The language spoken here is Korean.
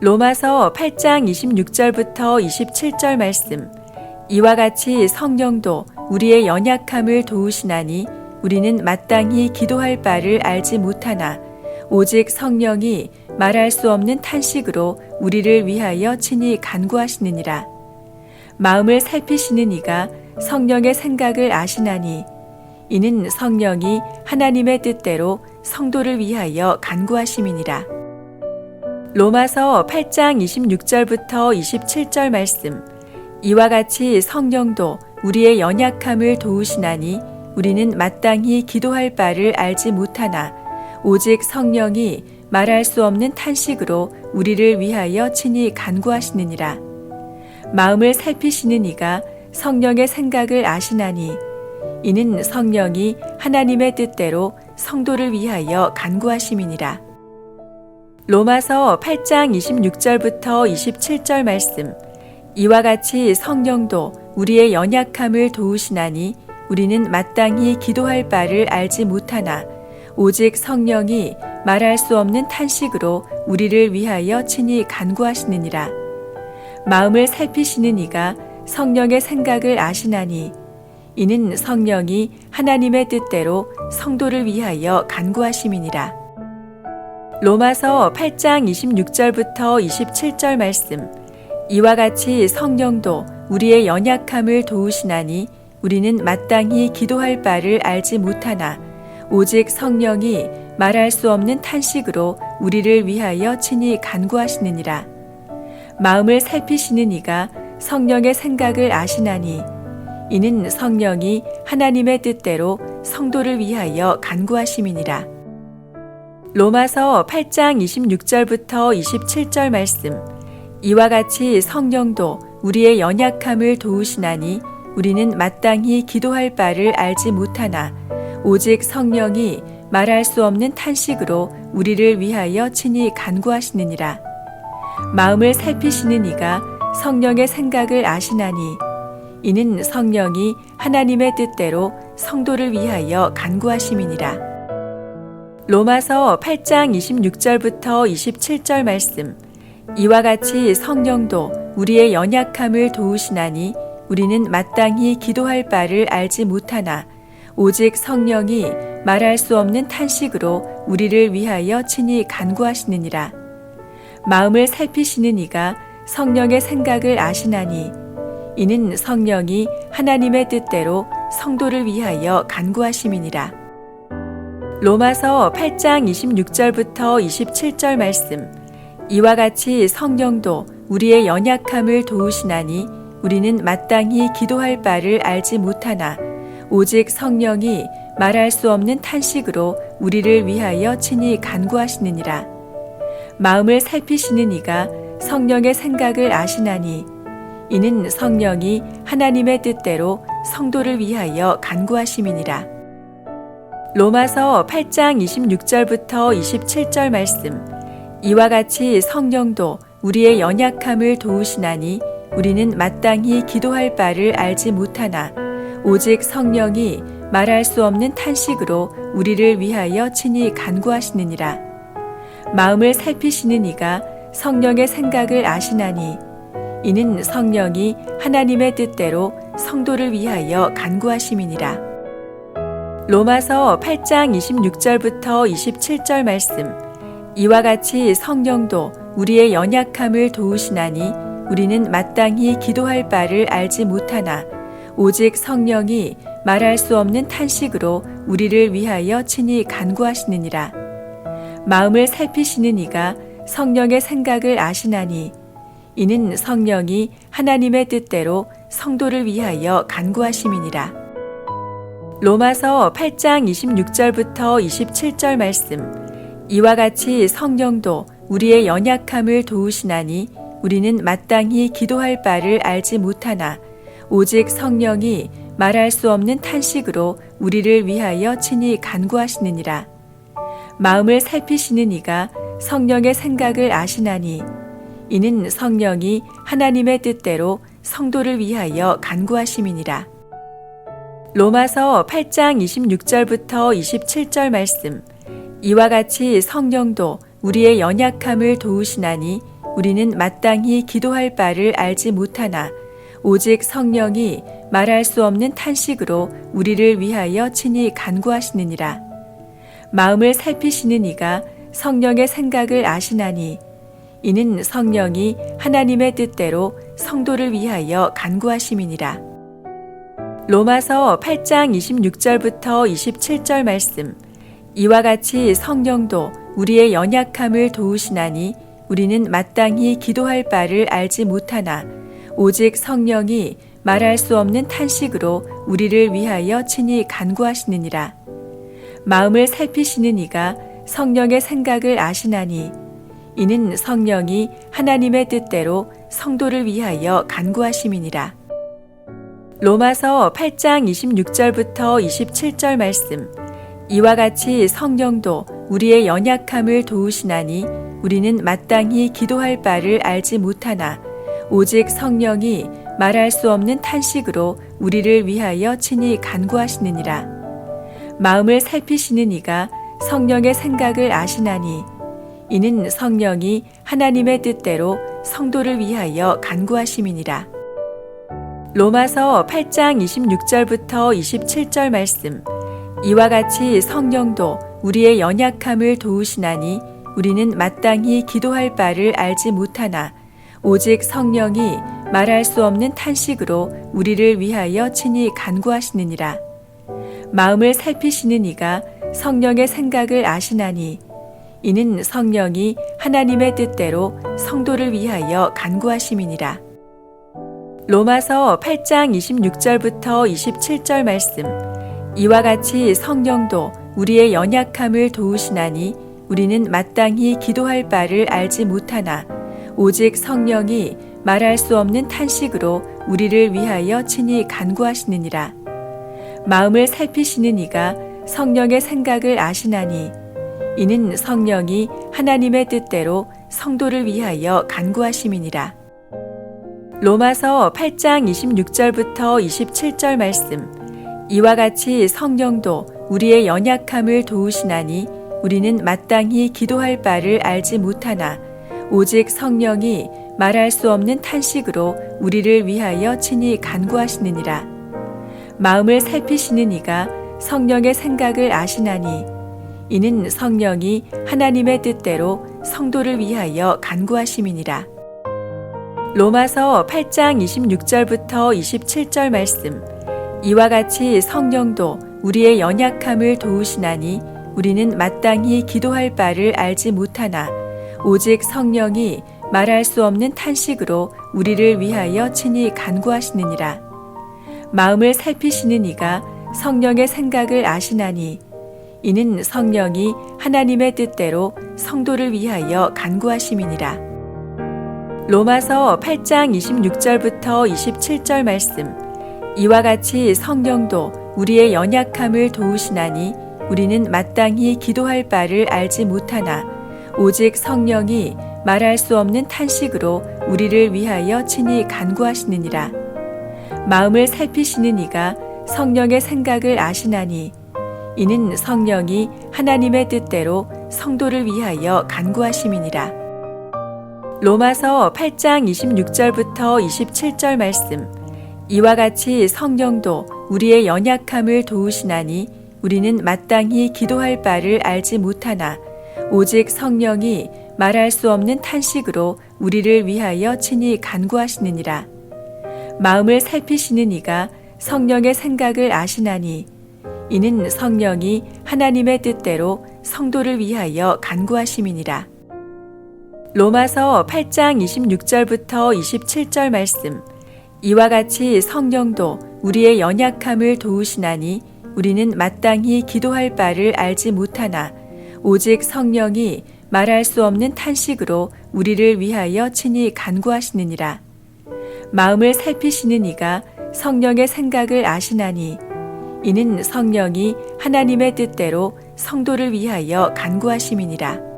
로마서 8장 26절부터 27절 말씀. 이와 같이 성령도 우리의 연약함을 도우시나니 우리는 마땅히 기도할 바를 알지 못하나 오직 성령이 말할 수 없는 탄식으로 우리를 위하여 친히 간구하시느니라. 마음을 살피시는 이가 성령의 생각을 아시나니 이는 성령이 하나님의 뜻대로 성도를 위하여 간구하심이니라. 로마서 8장 26절부터 27절 말씀. 이와 같이 성령도 우리의 연약함을 도우시나니 우리는 마땅히 기도할 바를 알지 못하나 오직 성령이 말할 수 없는 탄식으로 우리를 위하여 친히 간구하시느니라. 마음을 살피시는 이가 성령의 생각을 아시나니 이는 성령이 하나님의 뜻대로 성도를 위하여 간구하심이니라. 로마서 8장 26절부터 27절 말씀. 이와 같이 성령도 우리의 연약함을 도우시나니 우리는 마땅히 기도할 바를 알지 못하나 오직 성령이 말할 수 없는 탄식으로 우리를 위하여 친히 간구하시느니라. 마음을 살피시는 이가 성령의 생각을 아시나니 이는 성령이 하나님의 뜻대로 성도를 위하여 간구하심이니라. 로마서 8장 26절부터 27절 말씀. 이와 같이 성령도 우리의 연약함을 도우시나니 우리는 마땅히 기도할 바를 알지 못하나 오직 성령이 말할 수 없는 탄식으로 우리를 위하여 친히 간구하시느니라. 마음을 살피시는 이가 성령의 생각을 아시나니 이는 성령이 하나님의 뜻대로 성도를 위하여 간구하심이니라. 로마서 8장 26절부터 27절 말씀. 이와 같이 성령도 우리의 연약함을 도우시나니 우리는 마땅히 기도할 바를 알지 못하나 오직 성령이 말할 수 없는 탄식으로 우리를 위하여 친히 간구하시느니라. 마음을 살피시는 이가 성령의 생각을 아시나니 이는 성령이 하나님의 뜻대로 성도를 위하여 간구하심이니라. 로마서 8장 26절부터 27절 말씀. 이와 같이 성령도 우리의 연약함을 도우시나니 우리는 마땅히 기도할 바를 알지 못하나 오직 성령이 말할 수 없는 탄식으로 우리를 위하여 친히 간구하시느니라. 마음을 살피시는 이가 성령의 생각을 아시나니 이는 성령이 하나님의 뜻대로 성도를 위하여 간구하심이니라. 로마서 8장 26절부터 27절 말씀. 이와 같이 성령도 우리의 연약함을 도우시나니 우리는 마땅히 기도할 바를 알지 못하나 오직 성령이 말할 수 없는 탄식으로 우리를 위하여 친히 간구하시느니라. 마음을 살피시는 이가 성령의 생각을 아시나니 이는 성령이 하나님의 뜻대로 성도를 위하여 간구하심이니라. 로마서 8장 26절부터 27절 말씀. 이와 같이 성령도 우리의 연약함을 도우시나니 우리는 마땅히 기도할 바를 알지 못하나 오직 성령이 말할 수 없는 탄식으로 우리를 위하여 친히 간구하시느니라. 마음을 살피시는 이가 성령의 생각을 아시나니 이는 성령이 하나님의 뜻대로 성도를 위하여 간구하심이니라. 로마서 8장 26절부터 27절 말씀. 이와 같이 성령도 우리의 연약함을 도우시나니 우리는 마땅히 기도할 바를 알지 못하나 오직 성령이 말할 수 없는 탄식으로 우리를 위하여 친히 간구하시느니라. 마음을 살피시는 이가 성령의 생각을 아시나니 이는 성령이 하나님의 뜻대로 성도를 위하여 간구하심이니라. 로마서 8장 26절부터 27절 말씀. 이와 같이 성령도 우리의 연약함을 도우시나니 우리는 마땅히 기도할 바를 알지 못하나 오직 성령이 말할 수 없는 탄식으로 우리를 위하여 친히 간구하시느니라. 마음을 살피시는 이가 성령의 생각을 아시나니 이는 성령이 하나님의 뜻대로 성도를 위하여 간구하심이니라. 로마서 8장 26절부터 27절 말씀. 이와 같이 성령도 우리의 연약함을 도우시나니 우리는 마땅히 기도할 바를 알지 못하나 오직 성령이 말할 수 없는 탄식으로 우리를 위하여 친히 간구하시느니라. 마음을 살피시는 이가 성령의 생각을 아시나니 이는 성령이 하나님의 뜻대로 성도를 위하여 간구하심이니라. 로마서 8장 26절부터 27절 말씀. 이와 같이 성령도 우리의 연약함을 도우시나니 우리는 마땅히 기도할 바를 알지 못하나 오직 성령이 말할 수 없는 탄식으로 우리를 위하여 친히 간구하시느니라. 마음을 살피시는 이가 성령의 생각을 아시나니 이는 성령이 하나님의 뜻대로 성도를 위하여 간구하심이니라. 로마서 8장 26절부터 27절 말씀. 이와 같이 성령도 우리의 연약함을 도우시나니 우리는 마땅히 기도할 바를 알지 못하나 오직 성령이 말할 수 없는 탄식으로 우리를 위하여 친히 간구하시느니라. 마음을 살피시는 이가 성령의 생각을 아시나니 이는 성령이 하나님의 뜻대로 성도를 위하여 간구하심이니라. 로마서 8장 26절부터 27절 말씀. 이와 같이 성령도 우리의 연약함을 도우시나니 우리는 마땅히 기도할 바를 알지 못하나 오직 성령이 말할 수 없는 탄식으로 우리를 위하여 친히 간구하시느니라. 마음을 살피시는 이가 성령의 생각을 아시나니 이는 성령이 하나님의 뜻대로 성도를 위하여 간구하심이니라. 로마서 8장 26절부터 27절 말씀. 이와 같이 성령도 우리의 연약함을 도우시나니 우리는 마땅히 기도할 바를 알지 못하나 오직 성령이 말할 수 없는 탄식으로 우리를 위하여 친히 간구하시느니라. 마음을 살피시는 이가 성령의 생각을 아시나니 이는 성령이 하나님의 뜻대로 성도를 위하여 간구하심이니라. 로마서 8장 26절부터 27절 말씀. 이와 같이 성령도 우리의 연약함을 도우시나니 우리는 마땅히 기도할 바를 알지 못하나 오직 성령이 말할 수 없는 탄식으로 우리를 위하여 친히 간구하시느니라. 마음을 살피시는 이가 성령의 생각을 아시나니 이는 성령이 하나님의 뜻대로 성도를 위하여 간구하심이니라. 로마서 8장 26절부터 27절 말씀. 이와 같이 성령도 우리의 연약함을 도우시나니 우리는 마땅히 기도할 바를 알지 못하나 오직 성령이 말할 수 없는 탄식으로 우리를 위하여 친히 간구하시느니라. 마음을 살피시는 이가 성령의 생각을 아시나니 이는 성령이 하나님의 뜻대로 성도를 위하여 간구하심이니라. 로마서 8장 26절부터 27절 말씀. 이와 같이 성령도 우리의 연약함을 도우시나니 우리는 마땅히 기도할 바를 알지 못하나 오직 성령이 말할 수 없는 탄식으로 우리를 위하여 친히 간구하시느니라. 마음을 살피시는 이가 성령의 생각을 아시나니 이는 성령이 하나님의 뜻대로 성도를 위하여 간구하심이니라. 로마서 8장 26절부터 27절 말씀. 이와 같이 성령도 우리의 연약함을 도우시나니 우리는 마땅히 기도할 바를 알지 못하나 오직 성령이 말할 수 없는 탄식으로 우리를 위하여 친히 간구하시느니라. 마음을 살피시는 이가 성령의 생각을 아시나니 이는 성령이 하나님의 뜻대로 성도를 위하여 간구하심이니라. 로마서 8장 26절부터 27절 말씀. 이와 같이 성령도 우리의 연약함을 도우시나니 우리는 마땅히 기도할 바를 알지 못하나 오직 성령이 말할 수 없는 탄식으로 우리를 위하여 친히 간구하시느니라. 마음을 살피시는 이가 성령의 생각을 아시나니 이는 성령이 하나님의 뜻대로 성도를 위하여 간구하심이니라.